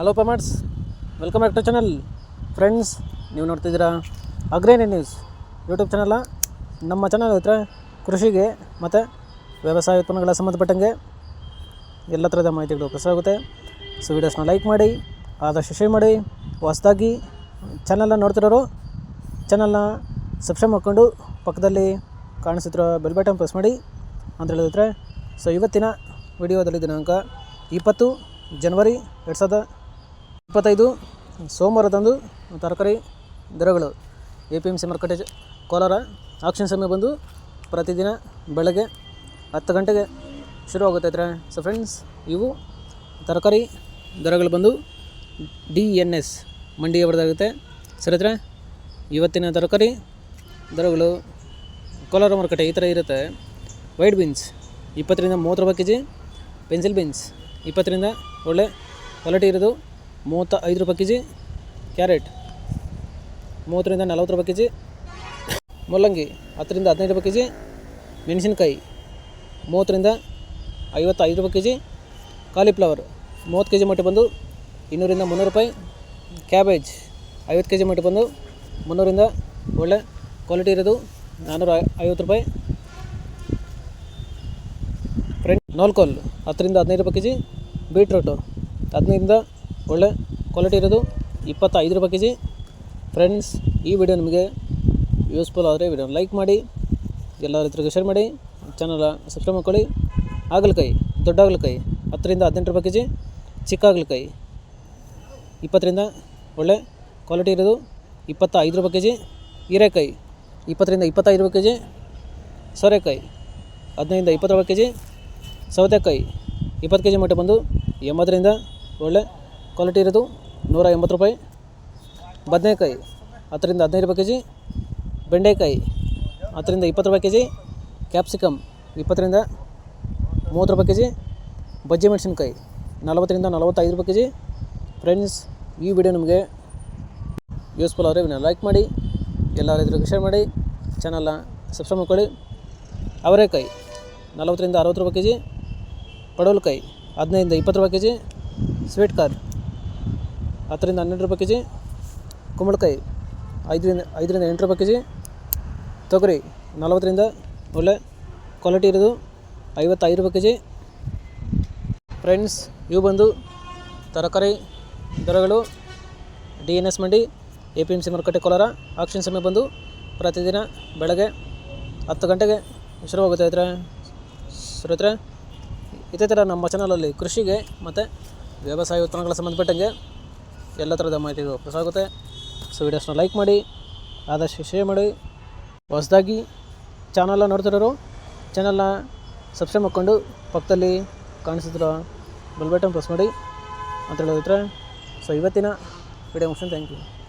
Hello farmers, welcome back to channel. Friends, ನೀವು ನೋಡ್ತಿದ್ದೀರಾ ಅಗ್ರೇನಿ ನ್ಯೂಸ್ ಯೂಟ್ಯೂಬ್ ಚಾನಲ. ನಮ್ಮ ಚಾನಲ್ ಹತ್ರ ಕೃಷಿಗೆ ಮತ್ತು ವ್ಯವಸಾಯ ಉತ್ಪನ್ನಗಳ ಸಂಬಂಧಪಟ್ಟಂಗೆ ಎಲ್ಲ ಥರದ ಮಾಹಿತಿಗಳು ಪ್ರಸಾರ ಆಗುತ್ತೆ. ಸೊ ವೀಡಿಯೋಸ್ನ ಲೈಕ್ ಮಾಡಿ, ಆದಷ್ಟು ಶೇರ್ ಮಾಡಿ. ಹೊಸದಾಗಿ ಚಾನಲ್ನ ನೋಡ್ತಿರೋರು ಚಾನಲ್ನ ಸಬ್ಸ್ಕ್ರೈಬ್ ಮಾಡ್ಕೊಂಡು ಪಕ್ಕದಲ್ಲಿ ಕಾಣಿಸುತ್ತಿರೋ ಬೆಲ್ ಬಟನ್ ಪ್ರೆಸ್ ಮಾಡಿ ಅಂತ ಹೇಳಿದ್ರೆ. ಸೊ ಇವತ್ತಿನ ವಿಡಿಯೋದಲ್ಲಿ ದಿನಾಂಕ 20 ಜನವರಿ 2025 ಸೋಮವಾರದಂದು ತರಕಾರಿ ದರಗಳು APMC ಮಾರುಕಟ್ಟೆ ಕೋಲಾರ ಆಕ್ಷನ್ ಸಮಯ ಬಂದು ಪ್ರತಿದಿನ ಬೆಳಗ್ಗೆ 10 ಗಂಟೆಗೆ ಶುರುವಾಗುತ್ತೈತೆ. ಸೊ ಫ್ರೆಂಡ್ಸ್, ಇವು ತರಕಾರಿ ದರಗಳು ಬಂದು DNS ಮಂಡಿಗೆ ಬರೆದಾಗುತ್ತೆ. ಸರಿ ಹತ್ರ ಇವತ್ತಿನ ತರಕಾರಿ ದರಗಳು ಕೋಲಾರ ಮಾರುಕಟ್ಟೆ ಈ ಥರ ಇರುತ್ತೆ. ವೈಟ್ ಬೀನ್ಸ್ 20 ರಿಂದ 30 ರೂಪಾಯಿ ಕೆಜಿ, ಪೆನ್ಸಿಲ್ ಬೀನ್ಸ್ 20 ರಿಂದ ಒಳ್ಳೆ ಕ್ವಾಲಿಟಿ ಇರೋದು 35 ರೂಪಾಯಿ ಕೆಜಿ, ಕ್ಯಾರೆಟ್ 30 ರಿಂದ 40 ರೂಪಾಯಿ ಕೆಜಿ, ಮೂಲಂಗಿ 10 ರಿಂದ 15 ರೂಪಾಯಿ ಕೆಜಿ, ಮೆಣಸಿನಕಾಯಿ 30 ರಿಂದ 55 ರೂಪಾಯಿ ಕೆಜಿ, ಕಾಲಿಫ್ಲವರ್ 30 ಕೆಜಿ ಮಟ್ಟ ಬಂದು 200 ರಿಂದ 300 ರೂಪಾಯಿ, ಕ್ಯಾಬೇಜ್ 50 ಕೆಜಿ ಮಟ್ಟ ಬಂದು 300 ರಿಂದ ಒಳ್ಳೆ ಕ್ವಾಲಿಟಿ ಇರೋದು 450 ರೂಪಾಯಿ. ನೋಲ್ಕೋಲ್ 10 ರಿಂದ 15 ರೂಪಾಯಿ ಕೆಜಿ, ಬೀಟ್ರೂಟು 15 ರಿಂದ ಒಳ್ಳೆ ಕ್ವಾಲಿಟಿ ಇರೋದು 25 ರೂಪಾಯಿ ಕೆಜಿ. ಫ್ರೆಂಡ್ಸ್, ಈ ವಿಡಿಯೋ ನಿಮಗೆ ಯೂಸ್ಫುಲ್ ಆದರೆ ವಿಡಿಯೋ ಲೈಕ್ ಮಾಡಿ, ಎಲ್ಲ ರೈತರಿಗೆ ಶೇರ್ ಮಾಡಿ, ಚಾನಲ್ ಸಬ್ಸ್ಕ್ರೈಬ್ ಮಾಡ್ಕೊಳ್ಳಿ. ಹಾಗಲಕಾಯಿ ದೊಡ್ಡ ಹಾಗಲಕಾಯಿ 10 ರಿಂದ 18 ರೂಪಾಯಿ ಕೆಜಿ, ಚಿಕ್ಕ ಹಾಗಲಕಾಯಿ 20 ರಿಂದ ಒಳ್ಳೆ ಕ್ವಾಲಿಟಿ ಇರೋದು 25 ರೂಪಾಯಿ ಕೆಜಿ, ಹೀರೆಕಾಯಿ 20 ರಿಂದ 25 ರೂಪಾಯಿ ಕೆಜಿ, ಸೋರೆಕಾಯಿ 15 ರಿಂದ 20 ರೂಪಾಯಿ ಕೆಜಿ, ಸೌತೆಕಾಯಿ 20 ಕೆಜಿ ಮಟ್ಟ ಬಂದು 80 ರಿಂದ ಒಳ್ಳೆ ಕ್ವಾಲಿಟಿ ಇರೋದು 180 ರೂಪಾಯಿ, ಬದನೆಕಾಯಿ 10 ರಿಂದ 15 ರೂಪಾಯಿ ಕೆಜಿ, ಬೆಂಡೆಕಾಯಿ 10 ರಿಂದ 20 ರೂಪಾಯಿ ಕೆಜಿ, ಕ್ಯಾಪ್ಸಿಕಮ್ 20 ರಿಂದ 30 ರೂಪಾಯಿ ಕೆಜಿ, ಬಜ್ಜಿ ಮೆಣಸಿನ್ಕಾಯಿ 40 ರಿಂದ 45 ರೂಪಾಯಿ ಕೆಜಿ. ಫ್ರೆಂಡ್ಸ್, ಈ ವಿಡಿಯೋ ನಿಮಗೆ ಯೂಸ್ಫುಲ್ ಆದರೆ ವಿಡಿಯೋ ಲೈಕ್ ಮಾಡಿ, ಎಲ್ಲ ರೈತರಿಗೆ ಶೇರ್ ಮಾಡಿ, ಚಾನಲ್ನ ಸಬ್ಸ್ಕ್ರೈಬ್ ಮಾಡ್ಕೊಳ್ಳಿ. ಅವರೆಕಾಯಿ 40 ರಿಂದ 60 ರೂಪಾಯಿ ಕೆಜಿ, ಪಡವಲಕಾಯಿ 15 ರಿಂದ 20 ರೂಪಾಯಿ ಕೆಜಿ, ಸ್ವೀಟ್ ಕಾರ್ನ್ 10 ರಿಂದ 12 ರೂಪಾಯಿ ಕೆಜಿ, ಕುಂಬಳಕಾಯಿ 5 ರಿಂದ 8 ರೂಪಾಯಿ ಕೆಜಿ, ತೊಗರಿ 40 ರಿಂದ ಒಳ್ಳೆ ಕ್ವಾಲಿಟಿ ಇರೋದು 55 ರೂಪಾಯಿ ಕೆಜಿ. ಫ್ರೆಂಡ್ಸ್, ಇವು ಬಂದು ತರಕಾರಿ ದರಗಳು DNS ಮಂಡಿ APMC ಮಾರುಕಟ್ಟೆ ಕೋಲಾರ ಆಕ್ಷನ್ ಸಮಯ ಬಂದು ಪ್ರತಿದಿನ ಬೆಳಗ್ಗೆ 10 ಗಂಟೆಗೆ ಶುರುವಾಗುತ್ತೆ. ಸರಿ, ಇದೇ ಥರ ನಮ್ಮ ಚಾನಲಲ್ಲಿ ಕೃಷಿಗೆ ಮತ್ತು ವ್ಯವಸಾಯ ಉತ್ಪನ್ನಗಳ ಸಂಬಂಧಪಟ್ಟಂಗೆ ಎಲ್ಲ ಥರದ ಮಾಹಿತಿಗಳು ಪ್ರಸಾರ ಆಗುತ್ತೆ. ಸೊ ವೀಡಿಯೋಸ್ನ ಲೈಕ್ ಮಾಡಿ, ಆದಷ್ಟು ಶೇರ್ ಮಾಡಿ. ಹೊಸದಾಗಿ ಚಾನಲ್ನ ನೋಡ್ತಿರೋರು ಚಾನಲ್ನ ಸಬ್ಸ್ಕ್ರೈಬ್ ಮಾಡ್ಕೊಂಡು ಪಕ್ಕದಲ್ಲಿ ಕಾಣಿಸುತ್ತಿರೋ ಬೆಲ್ ಬಟನ್ ಪ್ರೆಸ್ ಮಾಡಿ ಅಂತ ಹೇಳಿದ್ರೆ. ಸೊ ಇವತ್ತಿನ ವಿಡಿಯೋ ಮುಗಿಸ್ತೀನಿ. Thank you.